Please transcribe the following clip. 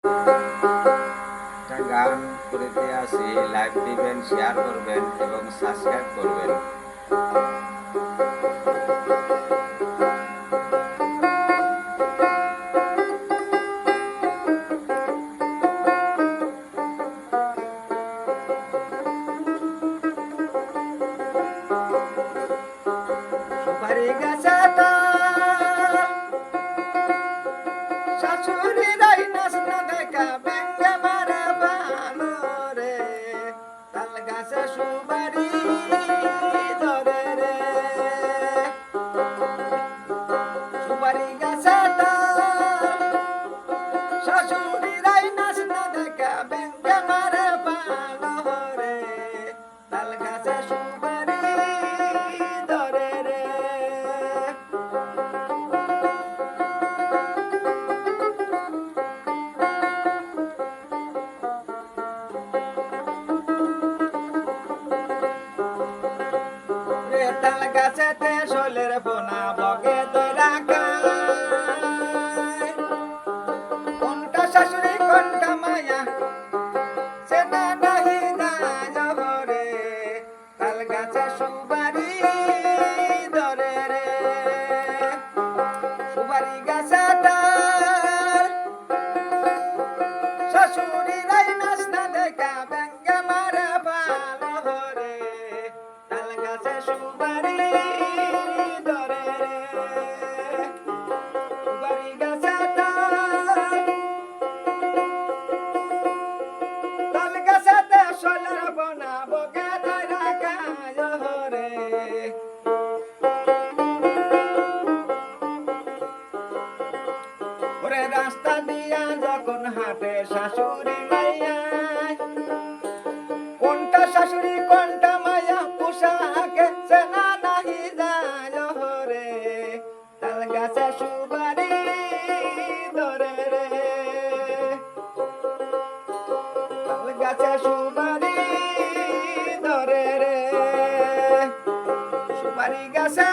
একটা গান করিতে আসি, লাইক দিবেন, শেয়ার করবেন এবং সাবস্ক্রাইব করবেন। সুপারি গাছটা শাশুড়ি রাই নাচ না দেখা ব্যাঙ্গে মারা ভালো রে, তাল গাছে সুপারি ধরে রে। সুপারি গাছটা শাশুড়ি রাই নাচ না দেখা ব্যাঙ্গে মারা ভালো রে, তাল গাছে সুপারি ধরে রে। তাল গাছেতে শোলের পোনা বগে দইরা খায়, কোনটা শাশুড়ি কোনটা মায়া সেটা নাহি জানো রে, তাল গাছে সুপারি ধরে রে। সুপারি গাছটা শাশুড়ি রাই নাচ না দেখা ব্যাঙ্গে মারে ভালো রে, তাল গাছে সুপারি ধরে রে। সুপারি গাছটা তাল গাছতে শোলের পোনা বগে ধইরা খায় রে। ওরে রাস্তা দিয়া যখন হাঁটে শাশুড়ি মাইয়া, কোনটা শাশুড়ি কোনটা মায়া পোশাকে চেনা নাহি যায় রে, তাল গাছে সুপারি ধরে রে। তাল গাছে সুপারি ধরে রে। সুপারি গাছে